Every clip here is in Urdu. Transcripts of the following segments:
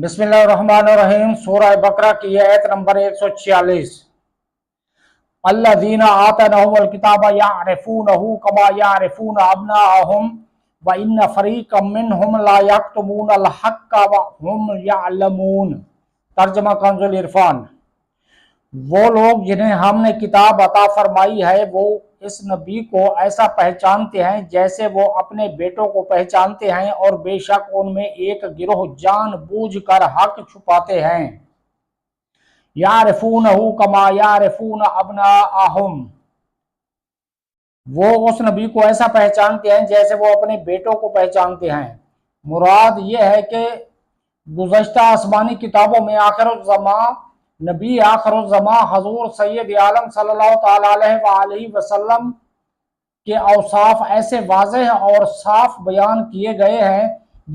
بسم اللہ الرحمن الرحیم۔ سورہ بقرہ کی آیت نمبر 146۔ الذین آتیناہم الکتاب یعرفونہ کما یعرفون ابناءہم وان فریقا منہم لا یکتمون الحق وہم یعلمون۔ ترجمہ کنز العرفان۔ وہ لوگ جنہیں ہم نے کتاب عطا فرمائی ہے وہ اس نبی کو ایسا پہچانتے ہیں جیسے وہ اپنے بیٹوں کو پہچانتے ہیں، اور بے شک ان میں ایک گروہ جان بوجھ کر حق چھپاتے ہیں۔ یعرفونہ کما یعرفون ابناءہم، وہ اس نبی کو ایسا پہچانتے ہیں جیسے وہ اپنے بیٹوں کو پہچانتے ہیں۔ مراد یہ ہے کہ گزشتہ آسمانی کتابوں میں آخر الزمان نبی آخر الزمان حضور سید عالم صلی اللہ تعالی علیہ وآلہ وسلم کے اوصاف ایسے واضح اور صاف بیان کیے گئے ہیں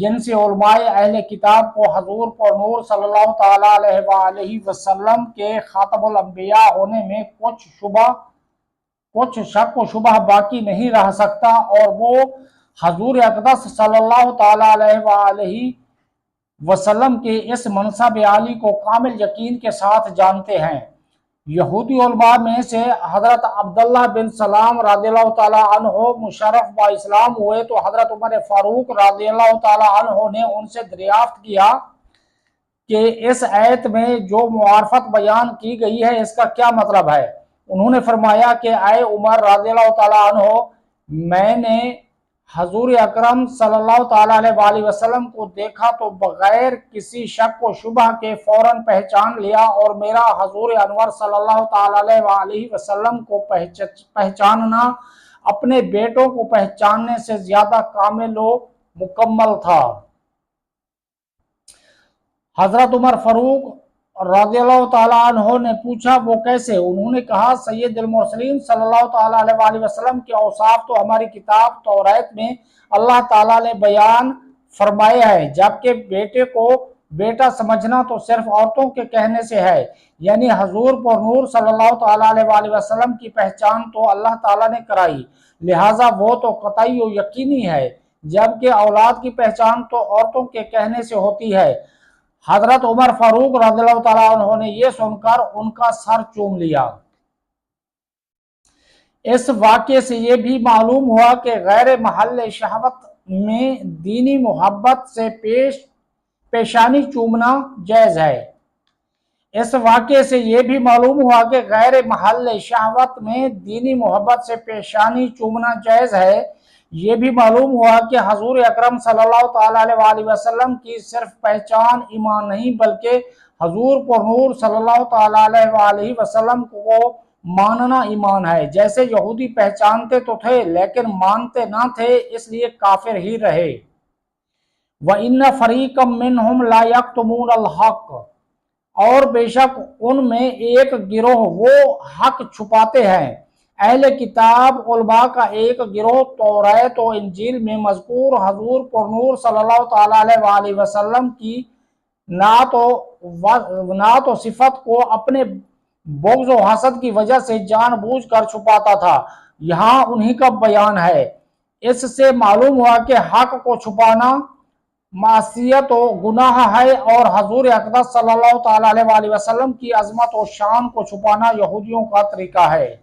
جن سے علماء اہل کتاب کو حضور پر نور صلی اللہ تعالی علیہ وآلہ وسلم کے خاتم الانبیاء ہونے میں کچھ شک و شبہ باقی نہیں رہ سکتا، اور وہ حضور اقدس صلی اللہ تعالی علیہ وآلہ وسلم کے اس منصب عالی کو کامل یقین کے ساتھ جانتے ہیں۔ یہودی علماء میں سے حضرت عبداللہ بن سلام رضی اللہ تعالیٰ عنہ مشرف با اسلام ہوئے تو حضرت عمر فاروق رضی اللہ تعالیٰ عنہ نے ان سے دریافت کیا کہ اس آیت میں جو معرفت بیان کی گئی ہے اس کا کیا مطلب ہے۔ انہوں نے فرمایا کہ اے عمر رضی اللہ تعالیٰ عنہ، میں نے حضور اکرم صلی اللہ تعالیٰ علیہ وآلہ وسلم کو دیکھا تو بغیر کسی شک و شبہ کے فوراً پہچان لیا، اور میرا حضور انور صلی اللہ تعالیٰ علیہ وآلہ وسلم کو پہچاننا اپنے بیٹوں کو پہچاننے سے زیادہ کامل و مکمل تھا۔ حضرت عمر فاروق رضی اللہ تعالیٰ عنہ نے پوچھا وہ کیسے؟ انہوں نے کہا سید المرسلین صلی اللہ تعالیٰ علیہ وآلہ وسلم کے اوصاف تو ہماری کتاب توریت میں اللہ تعالیٰ نے بیان فرمائے ہیں، جبکہ بیٹے کو بیٹا سمجھنا تو صرف عورتوں کے کہنے سے ہے، یعنی حضور پر نور صلی اللہ تعالیٰ علیہ وآلہ وسلم کی پہچان تو اللہ تعالیٰ نے کرائی، لہٰذا وہ تو قطعی و یقینی ہے، جبکہ اولاد کی پہچان تو عورتوں کے کہنے سے ہوتی ہے۔ حضرت عمر فاروق رضی اللہ تعالیٰ عنہ نے یہ سن کر ان کا سر چوم لیا۔ اس واقعے سے یہ بھی معلوم ہوا کہ غیر محل شہوت میں دینی محبت سے پیشانی چومنا جائز ہے۔ اس واقعے سے یہ بھی معلوم ہوا کہ غیر محل شہوت میں دینی محبت سے پیشانی چومنا جائز ہے۔ یہ بھی معلوم ہوا کہ حضور اکرم صلی اللہ تعالیٰ علیہ وآلہ وسلم کی صرف پہچان ایمان نہیں بلکہ حضور پر نور صلی اللہ تعالیٰ علیہ وآلہ وسلم کو ماننا ایمان ہے۔ جیسے یہودی پہچانتے تو تھے لیکن مانتے نہ تھے، اس لیے کافر ہی رہے۔ وَإِنَّ فَرِيقًا مِّنْهُمْ لَا يَكْتُمُونَ الْحَقَّ، اور بے شک ان میں ایک گروہ وہ حق چھپاتے ہیں۔ اہل کتاب علماء کا ایک گروہ توریت و انجیل میں مذکور حضور پر نور صلی اللہ تعالیٰ علیہ وآلہ وسلم کی نعت و صفت کو اپنے بغض و حسد کی وجہ سے جان بوجھ کر چھپاتا تھا، یہاں انہی کا بیان ہے۔ اس سے معلوم ہوا کہ حق کو چھپانا معصیت و گناہ ہے، اور حضور اقدس صلی اللہ تعالیٰ علیہ وآلہ وسلم کی عظمت و شان کو چھپانا یہودیوں کا طریقہ ہے۔